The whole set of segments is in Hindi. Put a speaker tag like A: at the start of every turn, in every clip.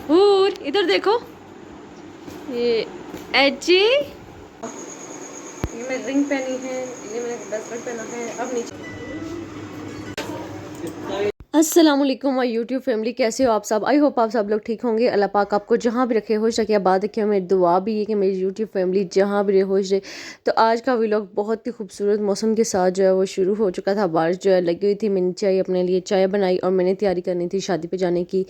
A: हूर इधर देखो, ये एजी, ये मैंने रिंग पहनी है, ये मैंने ब्रेसलेट पहना है। अब नीचे अस्सलाम वालेकुम माय यूट्यूब फैमिली, कैसे हो आप सब। आई होप आप सब लोग ठीक होंगे। अल्लाह पाक आपको जहाँ भी रखे, खुश रखे, आबाद रखे। मेरी दुआ भी है कि मेरी यूट्यूब फैमिली जहाँ भी रहे, खुश रहे। तो आज का व्लॉग बहुत ही खूबसूरत मौसम के साथ जो है वो शुरू हो चुका था। बारिश जो है लगी हुई थी। मैंने चाय अपने लिए चाय बनाई और मैंने तैयारी करनी थी शादी पर जाने की।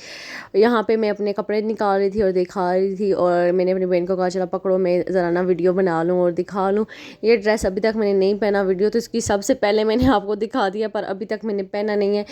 A: यहाँ पर मैं अपने कपड़े निकाल रही थी और दिखा रही थी, और मैंने अपनी बहन को कहा चला पकड़ो, मैं ज़रा ना वीडियो बना लूँ और दिखा लूँ। ये ड्रेस अभी तक मैंने नहीं पहना, वीडियो तो इसकी सबसे पहले मैंने आपको दिखा दिया, पर अभी तक मैंने पहना नहीं है।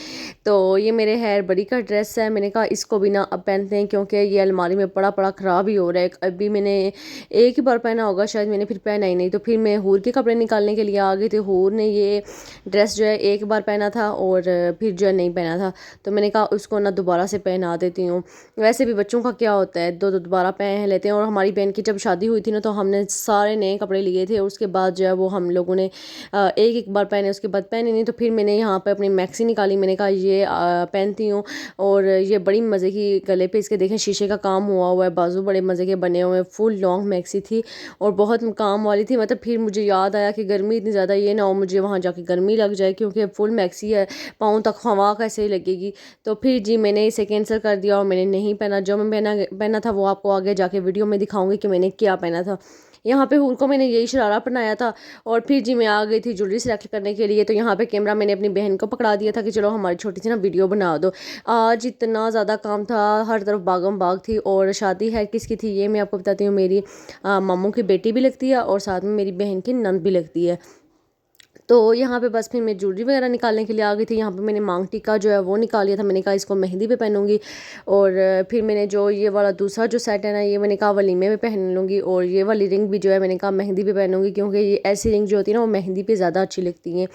A: तो ये मेरे हेयर बड़ी का ड्रेस है। मैंने कहा इसको भी ना अब पहनते हैं, क्योंकि ये अलमारी में पड़ा पड़ा ख़राब ही हो रहा है। अभी मैंने एक ही बार पहना होगा शायद, मैंने फिर पहना ही नहीं। तो फिर मैं हूर के कपड़े निकालने के लिए आ गई थी। हूर ने ये ड्रेस जो है एक बार पहना था और फिर जो है नहीं पहना था। तो मैंने कहा उसको ना दोबारा से पहना देती हूँ। वैसे भी बच्चों का क्या होता है, दो दोबारा पहन लेते हैं। और हमारी बहन की जब शादी हुई थी ना, तो हमने सारे नए कपड़े लिए थे। और उसके बाद जो है वो हम लोगों ने एक एक बार पहने, उसके बाद पहने नहीं। तो फिर मैंने यहाँ पर अपनी मैक्सी निकाली। मैंने कहा ये पहनती हूँ। और ये बड़ी मज़े की, गले पे इसके देखें शीशे का काम हुआ है, बाजू बड़े मज़े के बने हुए हैं। फुल लॉन्ग मैक्सी थी और बहुत काम वाली थी। मतलब फिर मुझे याद आया कि गर्मी इतनी ज़्यादा, ये ना हो मुझे वहाँ जाके गर्मी लग जाए, क्योंकि फुल मैक्सी है, पाँव तक हवा कैसे लगेगी। तो फिर जी मैंने इसे कैंसिल कर दिया और मैंने नहीं पहना। जो मैं पहना था वो आपको आगे जाके वीडियो में दिखाऊंगी कि मैंने क्या पहना था। यहाँ पे हूर को मैंने यही शरारा पहनाया था। और फिर जी मैं आ गई थी ज्वेलरी सेलेक्ट करने के लिए। तो यहाँ पे कैमरा मैंने अपनी बहन को पकड़ा दिया था कि चलो हमारी छोटी सी ना वीडियो बना दो। आज इतना ज़्यादा काम था, हर तरफ बागम बाग थी। और शादी है किसकी थी ये मैं आपको बताती हूँ। मेरी मामू की बेटी भी लगती है और साथ में मेरी बहन की नंद भी लगती है। तो यहाँ पे बस फिर मैं ज्वेलरी वगैरह निकालने के लिए आ गई थी। यहाँ पे मैंने मांग टीका जो है वो निकाल लिया था। मैंने कहा इसको मेहंदी पे पहनूंगी। और फिर मैंने जो ये वाला दूसरा जो सेट है ना, ये मैंने कहा वलीमे में पहन लूँगी। और ये वाली रिंग भी जो है मैंने कहा मेहंदी पे पहनूंगी, क्योंकि ये ऐसी रिंग जो होती है ना वो मेहंदी पे ज़्यादा अच्छी लगती हैं।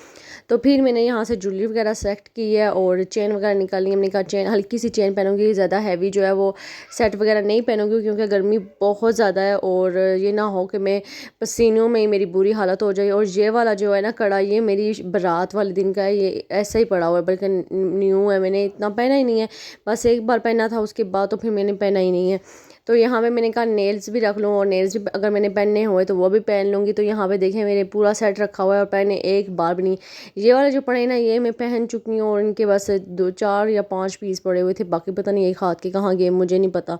A: तो फिर मैंने यहाँ से ज्वेलरी वगैरह सेलेक्ट की है और चेन वगैरह निकाली है। मैंने कहा चेन हल्की सी चेन पहनूंगी, ज़्यादा हैवी जो है वो सेट वगैरह नहीं पहनूंगी, क्योंकि गर्मी बहुत ज़्यादा है। और ये ना हो कि मैं पसीनों में ही मेरी बुरी हालत हो जाए। और ये वाला जो है ना कड़ा, ये मेरी बारात वाले दिन का है, ये ऐसा ही पड़ा हुआ है, बल्कि न्यू है, मैंने इतना पहना ही नहीं है। बस एक बार पहना था, उसके बाद तो फिर मैंने पहना ही नहीं है। तो यहाँ पे मैंने कहा नेल्स भी रख लूँ, और नेल्स भी अगर मैंने पहनने हुए तो वो भी पहन लूँगी। तो यहाँ पे देखें मेरे पूरा सेट रखा हुआ है और पहने एक बार भी नहीं। ये वाले जो पड़े ना ये मैं पहन चुकी हूँ, और इनके बस 2 4 या 5 पीस पड़े हुए थे, बाकी पता नहीं एक हाथ के कहाँ गए मुझे नहीं पता।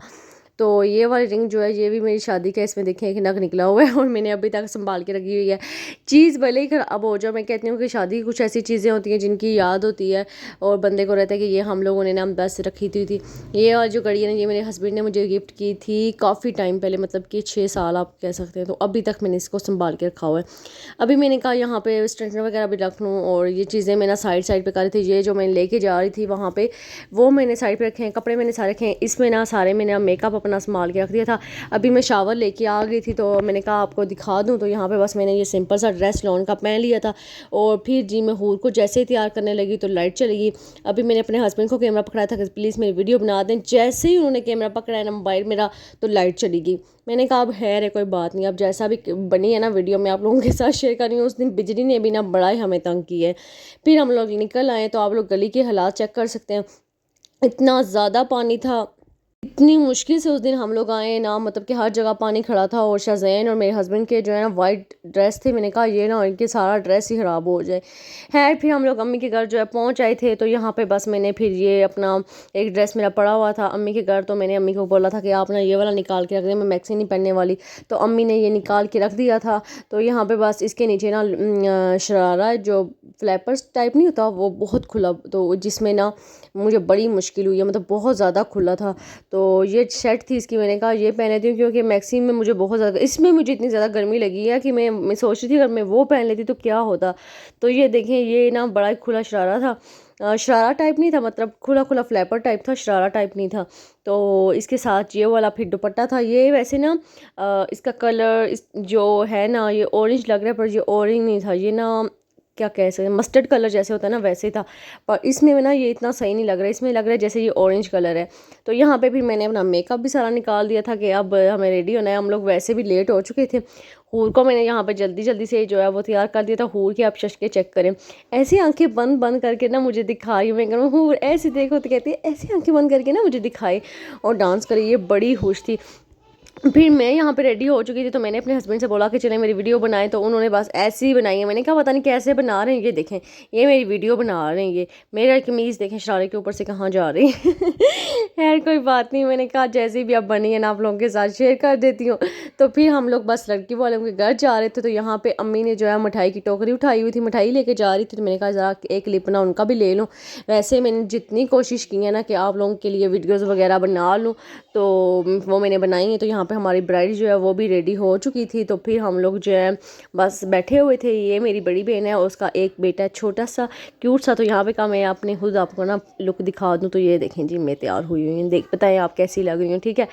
A: तो ये वाली रिंग जो है ये भी मेरी शादी का, इसमें देखें एक नग निकला हुआ है और मैंने अभी तक संभाल के रखी हुई है। चीज़ भले ही खराब हो जाए, मैं कहती हूँ कि शादी की कुछ ऐसी चीज़ें होती हैं जिनकी याद होती है और बंदे को रहता है कि ये हम लोगों ने ना बस रखी थी। ये और जो घड़ी है ना, ये मेरे हस्बैंड ने मुझे गिफ्ट की थी काफ़ी टाइम पहले, मतलब कि 6 साल आप कह सकते हैं। तो अभी तक मैंने इसको संभाल के रखा हुआ है। अभी मैंने कहा यहाँ पे स्ट्रेटनर वगैरह भी रख लूँ, और ये चीज़ें मैं ना साइड पे कर रही थी। ये जो मैं लेके जा रही थी वहाँ पे, वो मैंने साइड पे रखे हैं। कपड़े मैंने सारे रखे हैं। इसमें ना सारे मैंने मेकअप अपना संभाल के रख दिया था। अभी मैं शावर लेके आ गई थी, तो मैंने कहा आपको दिखा दूँ। तो यहाँ पे बस मैंने ये सिंपल सा ड्रेस लॉन का पहन लिया था। और फिर जी मैं हूर को जैसे ही तैयार करने लगी तो लाइट चली गई। अभी मैंने अपने हस्बैंड को कैमरा पकड़ाया था कि प्लीज़ मेरी वीडियो बना दें। जैसे ही उन्होंने कैमरा पकड़ाया ना मोबाइल मेरा, तो लाइट चली गई। मैंने कहा अब है कोई बात नहीं, अब जैसा भी बनी है ना वीडियो मैं आप लोगों के साथ शेयर कर रही हूँ। उस दिन बिजली ने भी ना बड़ा ही हमें तंग किया है। फिर हम लोग निकल आए, तो आप लोग गली के हालात चेक कर सकते हैं, इतना ज़्यादा पानी था। इतनी मुश्किल से उस दिन हम लोग आए ना, मतलब कि हर जगह पानी खड़ा था। और शाज़ैन और मेरे हस्बैंड के जो है ना वाइट ड्रेस थे, मैंने कहा ये ना इनके सारा ड्रेस ही ख़राब हो जाए। है फिर हम लोग अम्मी के घर जो है पहुंच आए थे। तो यहाँ पे बस मैंने फिर ये अपना एक ड्रेस मेरा पड़ा हुआ था अम्मी के घर, तो मैंने अम्मी को बोला था कि आप ना ये वाला निकाल के रख दें, मैं मैक्सी नहीं पहनने वाली। तो अम्मी ने ये निकाल के रख दिया था। तो यहाँ पर बस इसके नीचे ना शरारा जो फ्लैपर्स टाइप नहीं होता वो बहुत खुला, तो जिसमें ना मुझे बड़ी मुश्किल हुई है, मतलब बहुत ज़्यादा खुला था। तो ये शर्ट थी इसकी, मैंने कहा ये पहन लेती हूँ, क्योंकि मैक्सी में मुझे बहुत ज़्यादा, इसमें मुझे इतनी ज़्यादा गर्मी लगी है कि मैं सोच रही थी अगर मैं वो पहन लेती तो क्या होता। तो ये देखें ये ना बड़ा ही खुला शरारा था। शरारा टाइप नहीं था, मतलब खुला खुला फ्लैपर टाइप था, शरारा टाइप नहीं था। तो इसके साथ ये वाला फिर दुपट्टा था। ये वैसे ना इसका कलर जो है ना ये ऑरेंज लग रहा है, पर ये ऑरेंज नहीं था, ये ना क्या कह सकते हैं, मस्टर्ड कलर जैसे होता है ना वैसे था। पर इसमें ना ये इतना सही नहीं लग रहा है, इसमें लग रहा है जैसे ये ऑरेंज कलर है। तो यहाँ पे फिर मैंने अपना मेकअप भी सारा निकाल दिया था कि अब हमें रेडी होना है। हम लोग वैसे भी लेट हो चुके थे। हूर को मैंने यहाँ पे जल्दी जल्दी से जो है वो तैयार कर दिया था। हूर की आप शश के चेक करें, ऐसी आंखें बंद बंद करके ना मुझे दिखाई। मैं कह रहा हूँ हूर ऐसे देखो, तो कहती है ऐसी आंखें बंद करके ना मुझे दिखाई और डांस करी। ये बड़ी खुश थी। फिर मैं यहाँ पे रेडी हो चुकी थी, तो मैंने अपने हस्बैंड से बोला कि चले मेरी वीडियो बनाएं। तो उन्होंने बस ऐसी ही बनाई है। मैंने कहा पता नहीं कैसे बना रहे हैं, ये देखें ये मेरी वीडियो बना रहे हैं। ये मेरा कमीज़ देखें शरारे के ऊपर से कहाँ जा रही है। खैर कोई बात नहीं, मैंने कहा जैसे भी अब बनी है ना आप लोगों के साथ शेयर कर देती हूँ। तो फिर हम लोग बस लड़की वालों के घर जा रहे थे। तो यहाँ पे अम्मी ने जो है मिठाई की टोकरी उठाई हुई थी, मिठाई लेके जा रही थी। तो मैंने कहा ज़रा एक क्लिप ना उनका भी ले लूँ। वैसे मैंने जितनी कोशिश की है ना कि आप लोगों के लिए वीडियोज़ वगैरह बना लूँ, तो वो मैंने बनाई है। तो यहाँ पे हमारी ब्राइड जो है वो भी रेडी हो चुकी थी। तो फिर हम लोग जो है बस बैठे हुए थे। ये मेरी बड़ी बहन है और उसका एक बेटा है छोटा सा क्यूट सा। तो यहाँ पे का मैं अपने खुद आपको ना लुक दिखा दूँ। तो ये देखें जी मैं तैयार हुई हुई हूँ, देख बताएं आप कैसी लग रही हूँ, ठीक है।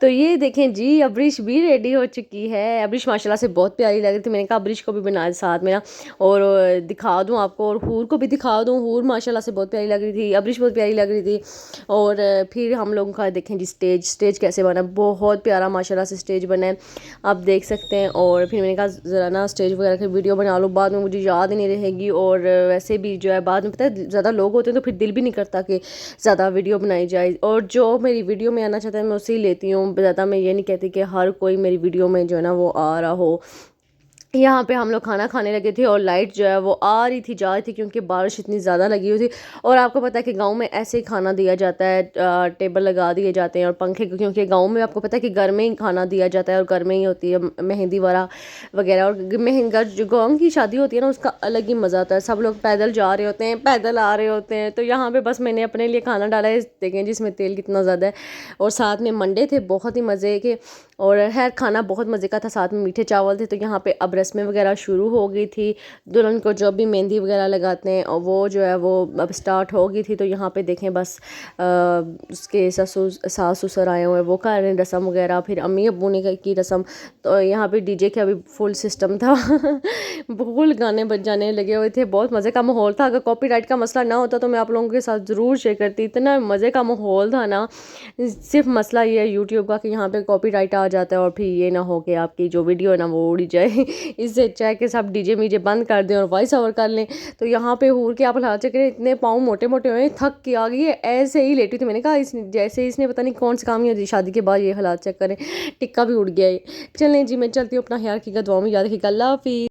A: तो ये देखें जी अब्रिश भी रेडी हो चुकी है। अब्रिश माशाल्लाह से बहुत प्यारी लग रही थी। मैंने कहा अब्रिश को भी बना साथ में ना और दिखा दूँ आपको, और हूर को भी दिखा दूँ। हूर माशाल्लाह से बहुत प्यारी लग रही थी, अब्रिश बहुत प्यारी लग रही थी। और फिर हम लोगों का देखें जी स्टेज कैसे बना, बहुत प्यारा माशाल्लाह से स्टेज बना है, आप देख सकते हैं। और फिर मैंने कहा ज़रा ना स्टेज वगैरह की वीडियो बना लो, बाद में मुझे याद ही नहीं रहेगी। और वैसे भी जो है बाद में पता है ज़्यादा लोग होते हैं तो फिर दिल भी नहीं करता कि ज़्यादा वीडियो बनाई जाए। और जो मेरी वीडियो में आना चाहता है मैं उसे ही लेती हूँ, ज़्यादा मैं ये नहीं कहती कि हर कोई मेरी वीडियो में जो है ना वो आ रहा हो। यहाँ पे हम लोग खाना खाने लगे थे और लाइट जो है वो आ रही थी जा रही थी, क्योंकि बारिश इतनी ज़्यादा लगी हुई थी। और आपको पता है कि गांव में ऐसे ही खाना दिया जाता है, टेबल लगा दिए जाते हैं और पंखे, क्योंकि गांव में आपको पता है कि घर में ही खाना दिया जाता है और घर में ही होती है मेहंदी वाला वगैरह। और महंगा जो गाँव की शादी होती है ना उसका अलग ही मज़ा आता है। सब लोग पैदल जा रहे होते हैं, पैदल आ रहे होते हैं। तो यहाँ पर बस मैंने अपने लिए खाना डाला है, देखें जिसमें तेल कितना ज़्यादा है। और साथ में मंडे थे बहुत ही मज़े के, और खैर खाना बहुत मज़े का था, साथ में मीठे चावल थे। तो यहाँ पे अब रस्में वगैरह शुरू हो गई थी। दुल्हन को जो भी मेहंदी वगैरह लगाते हैं और वो जो है वो अब स्टार्ट हो गई थी। तो यहाँ पे देखें बस उसके ससुर सास ससुर आए हुए हैं, वो कर रहे हैं रस्म वगैरह। फिर अम्मी अब्बू ने की रस्म। तो यहाँ पे डीजे का भी फुल सिस्टम था। फुल गाने बज जाने लगे हुए थे, बहुत मज़े का माहौल था। अगर कॉपीराइट का मसला ना होता तो मैं आप लोगों के साथ ज़रूर शेयर करती। इतना मज़े का माहौल था ना। सिर्फ मसला ये है यूट्यूब का कि यहाँ पे कॉपीराइट आ जाता है और फिर ये ना हो कि आपकी जो वीडियो है ना वो उड़ जाए। इससे अच्छा है कि सब डीजे मीजे बंद कर दें और वॉइस ओवर कर लें। तो यहाँ पे हूर के आप हालात चेक करें, इतने पाँव मोटे मोटे हुए, थक के आ गई है, ऐसे ही लेटी थी। मैंने कहा इस जैसे इसने पता नहीं कौन सी काम ही होती शादी के बाद, ये हालात चेक करें, टिक्का भी उड़ गया है। चलें जी मैं चलती हूँ, अपना ख्याल रखिएगा, दुआ में याद रखिएगा, अल्लाह हाफिज़।